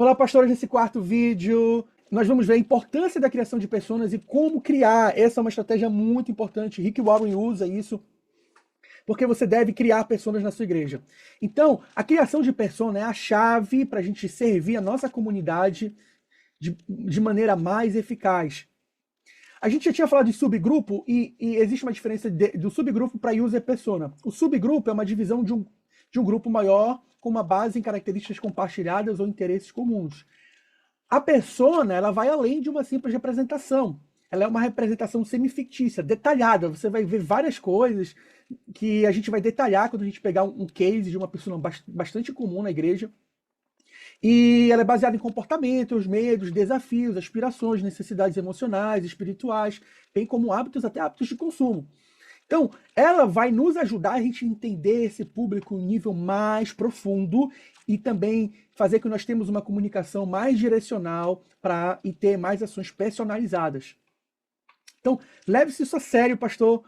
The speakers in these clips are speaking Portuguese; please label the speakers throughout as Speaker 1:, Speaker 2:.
Speaker 1: Olá, pastores, nesse quarto vídeo nós vamos ver a importância da criação de personas e como criar. Essa é uma estratégia muito importante. Rick Warren usa isso porque você deve criar personas na sua igreja. Então, a criação de persona é a chave para a gente servir a nossa comunidade de maneira mais eficaz. A gente já tinha falado de subgrupo e existe uma diferença do subgrupo para user persona. O subgrupo é uma divisão de um grupo maior com uma base em características compartilhadas ou interesses comuns. A persona, ela vai além de uma simples representação. Ela é uma representação semifictícia, detalhada. Você vai ver várias coisas que a gente vai detalhar quando a gente pegar um case de uma pessoa bastante comum na igreja. E ela é baseada em comportamentos, medos, desafios, aspirações, necessidades emocionais, espirituais, bem como hábitos, até hábitos de consumo. Então, ela vai nos ajudar a gente entender esse público em nível mais profundo e também fazer com que nós tenhamos uma comunicação mais direcional e ter mais ações personalizadas. Então, leve-se isso a sério, pastor.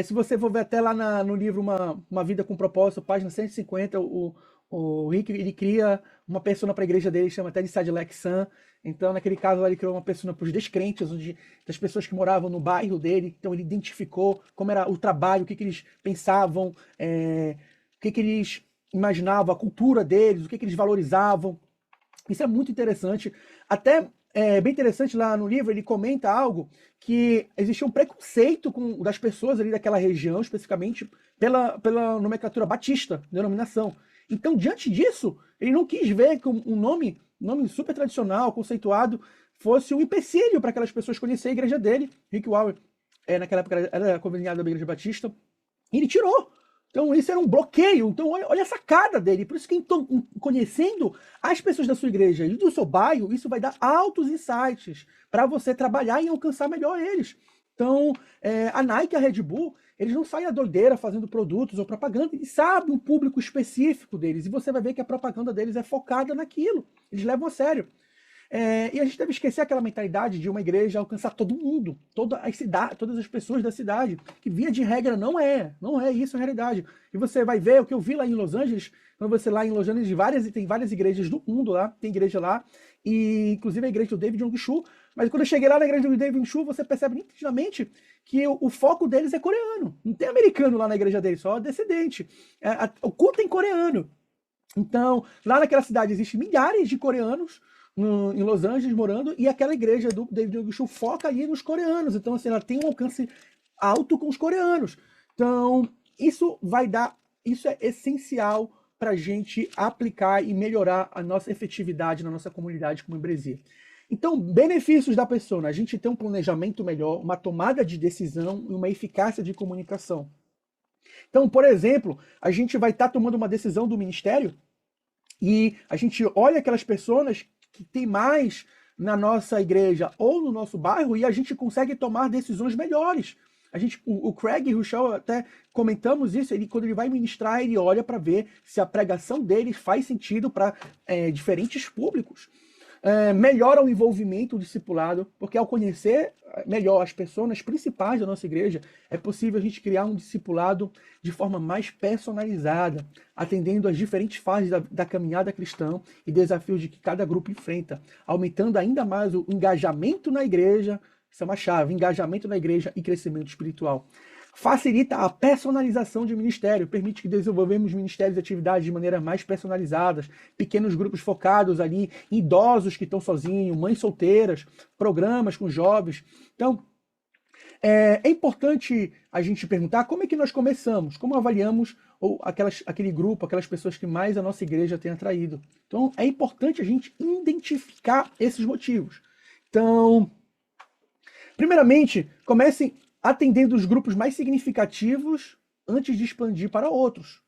Speaker 1: Se você for ver até lá no livro Uma Vida com Propósito, página 150, o Rick ele cria uma persona para a igreja dele, chama até de Sadilek Sun. Então, naquele caso, lá, ele criou uma persona para os descrentes, das pessoas que moravam no bairro dele. Então, ele identificou como era o trabalho, o que eles pensavam, o que eles imaginavam, a cultura deles, o que eles valorizavam. Isso é muito interessante. Até bem interessante lá no livro, ele comenta algo que existia um preconceito das pessoas ali daquela região, especificamente pela nomenclatura batista, denominação. Então, diante disso, ele não quis ver que um nome super tradicional, conceituado, fosse um empecilho para aquelas pessoas conhecerem a igreja dele. Rick Warren, naquela época, era conveniado da igreja batista, e ele tirou. Então, isso era um bloqueio. Então, olha a sacada dele. Por isso que, então, conhecendo as pessoas da sua igreja e do seu bairro, isso vai dar altos insights para você trabalhar e alcançar melhor eles. Então, a Nike e a Red Bull, eles não saem a doideira fazendo produtos ou propaganda, eles sabem um público específico deles, e você vai ver que a propaganda deles é focada naquilo, eles levam a sério. E a gente deve esquecer aquela mentalidade de uma igreja alcançar todo mundo, todas as pessoas da cidade, que via de regra não é isso a realidade. E você vai ver o que eu vi lá em Los Angeles, quando você lá em Los Angeles tem várias igrejas do mundo lá, tem igreja lá, e inclusive a igreja do David Jong-Shu, mas quando eu cheguei lá na igreja do David Jong-Shu, você percebe nitidamente que o foco deles é coreano. Não tem americano lá na igreja deles, só descendente. O culto é em coreano. Então, lá naquela cidade existem milhares de coreanos em Los Angeles morando, e aquela igreja do David Jong-Shu foca aí nos coreanos. Então, assim, ela tem um alcance alto com os coreanos. Então, isso é essencial para a gente aplicar e melhorar a nossa efetividade na nossa comunidade como membresia. Então, benefícios da persona: a gente tem um planejamento melhor, uma tomada de decisão e uma eficácia de comunicação. Então, por exemplo, a gente vai estar tomando uma decisão do ministério e a gente olha aquelas pessoas que tem mais na nossa igreja ou no nosso bairro e a gente consegue tomar decisões melhores. O Craig Rochelle, até comentamos isso, quando ele vai ministrar, ele olha para ver se a pregação dele faz sentido para diferentes públicos. Melhora o envolvimento, o discipulado, porque ao conhecer melhor as pessoas principais da nossa igreja, é possível a gente criar um discipulado de forma mais personalizada, atendendo às diferentes fases da caminhada cristã e desafios de que cada grupo enfrenta, aumentando ainda mais o engajamento na igreja. Isso é uma chave: engajamento na igreja e crescimento espiritual. Facilita a personalização de ministério, permite que desenvolvemos ministérios e atividades de maneira mais personalizadas, pequenos grupos focados ali em idosos que estão sozinhos, mães solteiras, programas com jovens. Então, é importante a gente perguntar como é que nós começamos, como avaliamos aquele grupo, aquelas pessoas que mais a nossa igreja tem atraído. Então, é importante a gente identificar esses motivos. Então, primeiramente, comecem atendendo os grupos mais significativos antes de expandir para outros.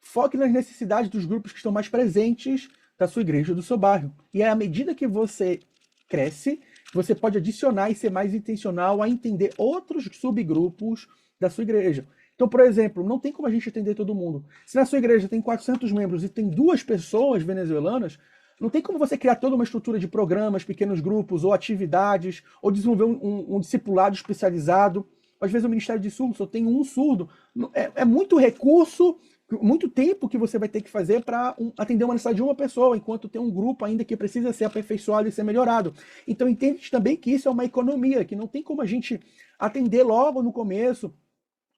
Speaker 1: Foque nas necessidades dos grupos que estão mais presentes da sua igreja, do seu bairro. E à medida que você cresce, você pode adicionar e ser mais intencional a entender outros subgrupos da sua igreja. Então, por exemplo, não tem como a gente atender todo mundo. Se na sua igreja tem 400 membros e tem 2 pessoas venezuelanas, não tem como você criar toda uma estrutura de programas, pequenos grupos, ou atividades, ou desenvolver um discipulado especializado. Às vezes o Ministério de Surdo só tem um surdo. É muito recurso muito tempo que você vai ter que fazer para atender uma necessidade de uma pessoa, enquanto tem um grupo ainda que precisa ser aperfeiçoado e ser melhorado. Então entende também que isso é uma economia, que não tem como a gente atender logo no começo,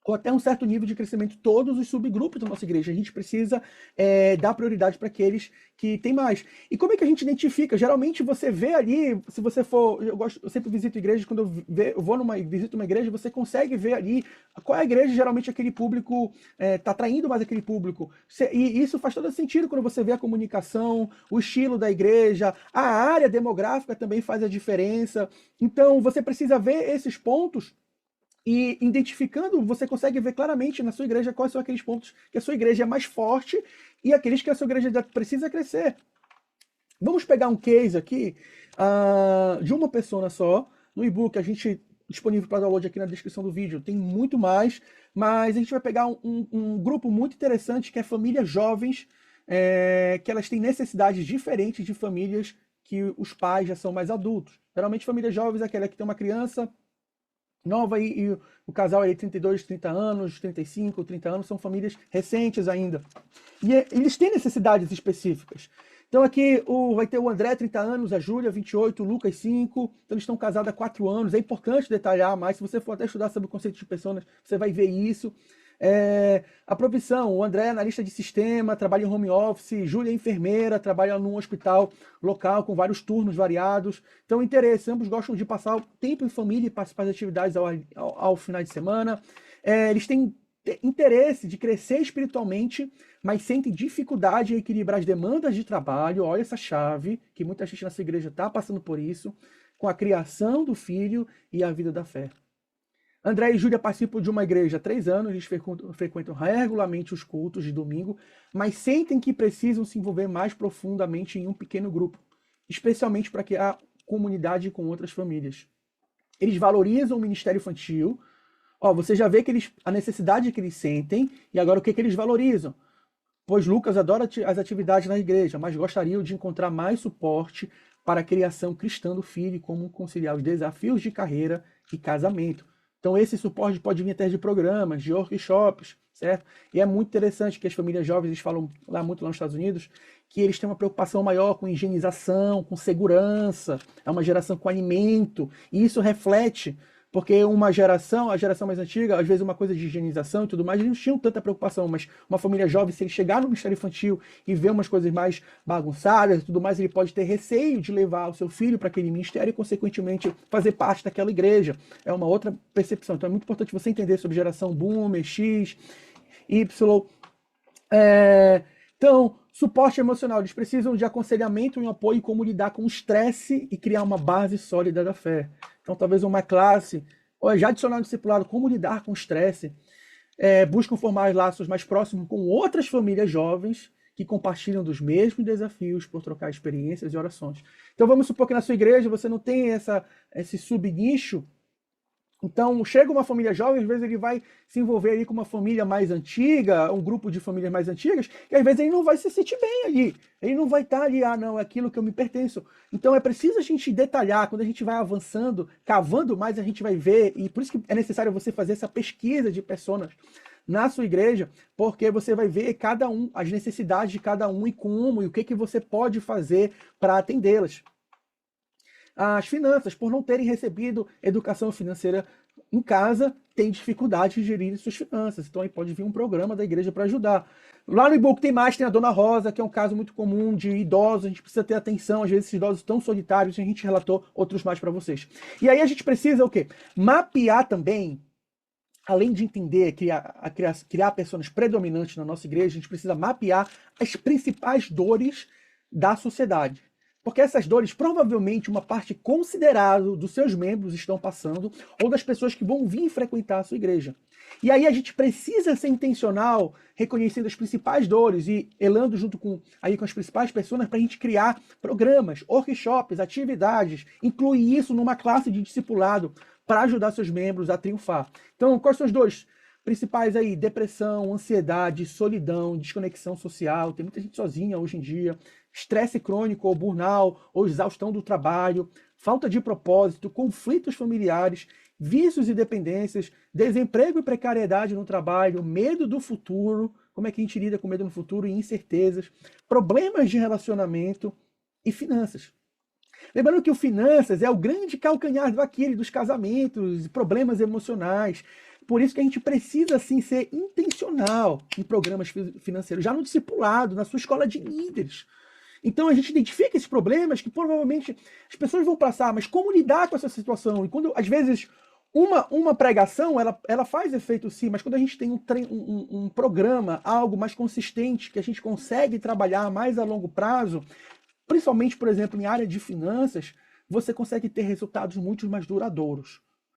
Speaker 1: ou até um certo nível de crescimento, todos os subgrupos da nossa igreja. A gente precisa dar prioridade para aqueles que têm mais. E como é que a gente identifica? Geralmente você vê ali, se você for, eu sempre visito igrejas, quando eu visito uma igreja, você consegue ver ali qual é a igreja, geralmente aquele público está atraindo mais aquele público. E isso faz todo sentido quando você vê a comunicação, o estilo da igreja, a área demográfica também faz a diferença. Então você precisa ver esses pontos. E identificando, você consegue ver claramente na sua igreja quais são aqueles pontos que a sua igreja é mais forte e aqueles que a sua igreja precisa crescer. Vamos pegar um case aqui de uma pessoa só, no e-book, a gente disponível para download aqui na descrição do vídeo, tem muito mais, mas a gente vai pegar um grupo muito interessante que é famílias jovens, que elas têm necessidades diferentes de famílias que os pais já são mais adultos. Geralmente famílias jovens é aquela que tem uma criança nova e o casal aí 32, 30 anos, 35, 30 anos, são famílias recentes ainda. E eles têm necessidades específicas. Então aqui vai ter o André, 30 anos, a Júlia, 28, o Lucas, 5. Então eles estão casados há 4 anos. É importante detalhar mais. Se você for até estudar sobre o conceito de pessoas, você vai ver isso. A profissão, o André é analista de sistema, trabalha em home office, Júlia é enfermeira, trabalha num hospital local com vários turnos variados. Então, interesse, ambos gostam de passar tempo em família e participar de atividades ao final de semana. Eles têm interesse de crescer espiritualmente, mas sentem dificuldade em equilibrar as demandas de trabalho. Olha essa chave, que muita gente nessa igreja está passando por isso, com a criação do filho e a vida da fé. André e Júlia participam de uma igreja há 3 anos, eles frequentam regularmente os cultos de domingo, mas sentem que precisam se envolver mais profundamente em um pequeno grupo, especialmente para criar comunidade com outras famílias. Eles valorizam o ministério infantil. Você já vê que a necessidade que eles sentem, e agora o que eles valorizam? Pois Lucas adora as atividades na igreja, mas gostariam de encontrar mais suporte para a criação cristã do filho e como conciliar os desafios de carreira e casamento. Então esse suporte pode vir até de programas, de workshops, certo? E é muito interessante que as famílias jovens, eles falam muito lá nos Estados Unidos, que eles têm uma preocupação maior com higienização, com segurança, é uma geração com alimento, e isso reflete, porque a geração mais antiga, às vezes uma coisa de higienização e tudo mais, eles não tinham tanta preocupação, mas uma família jovem, se ele chegar no ministério infantil e ver umas coisas mais bagunçadas e tudo mais, ele pode ter receio de levar o seu filho para aquele ministério e, consequentemente, fazer parte daquela igreja. É uma outra percepção. Então é muito importante você entender sobre geração Boomer, X, Y. Então, suporte emocional. Eles precisam de aconselhamento e apoio em como lidar com o estresse e criar uma base sólida da fé. Então, talvez uma classe, ou já adicionar no discipulado, como lidar com o estresse. Buscam formar laços mais próximos com outras famílias jovens que compartilham dos mesmos desafios por trocar experiências e orações. Então, vamos supor que na sua igreja você não tem esse subnicho. Então, chega uma família jovem, às vezes ele vai se envolver ali com uma família mais antiga, um grupo de famílias mais antigas, e às vezes ele não vai se sentir bem ali. Ele não vai estar ali, não, é aquilo que eu me pertenço. Então é preciso a gente detalhar, quando a gente vai avançando, cavando mais, a gente vai ver, e por isso que é necessário você fazer essa pesquisa de pessoas na sua igreja, porque você vai ver as necessidades de cada um e como, e o que você pode fazer para atendê-las. As finanças, por não terem recebido educação financeira em casa, têm dificuldade de gerir suas finanças. Então aí pode vir um programa da igreja para ajudar. Lá no e-book tem a Dona Rosa, que é um caso muito comum de idosos, a gente precisa ter atenção, às vezes esses idosos tão solitários, a gente relatou outros mais para vocês. E aí a gente precisa o quê? Mapear também, além de entender, criar pessoas predominantes na nossa igreja, a gente precisa mapear as principais dores da sociedade. Porque essas dores, provavelmente, uma parte considerável dos seus membros estão passando, ou das pessoas que vão vir frequentar a sua igreja. E aí a gente precisa ser intencional, reconhecendo as principais dores e elando junto com as principais pessoas para a gente criar programas, workshops, atividades, incluir isso numa classe de discipulado para ajudar seus membros a triunfar. Então, quais são as dores principais aí? Depressão, ansiedade, solidão, desconexão social. Tem muita gente sozinha hoje em dia. Estresse crônico, ou burnout, ou exaustão do trabalho, falta de propósito, conflitos familiares, vícios e dependências, desemprego e precariedade no trabalho, medo do futuro, como é que a gente lida com medo no futuro e incertezas, problemas de relacionamento e finanças. Lembrando que o finanças é o grande calcanhar daquele dos casamentos, problemas emocionais. Por isso que a gente precisa, sim, ser intencional em programas financeiros, já no discipulado, na sua escola de líderes. Então a gente identifica esses problemas que provavelmente as pessoas vão passar, mas como lidar com essa situação? E quando, às vezes, uma pregação, ela faz efeito sim, mas quando a gente tem um programa, algo mais consistente, que a gente consegue trabalhar mais a longo prazo, principalmente, por exemplo, em área de finanças, você consegue ter resultados muito mais duradouros.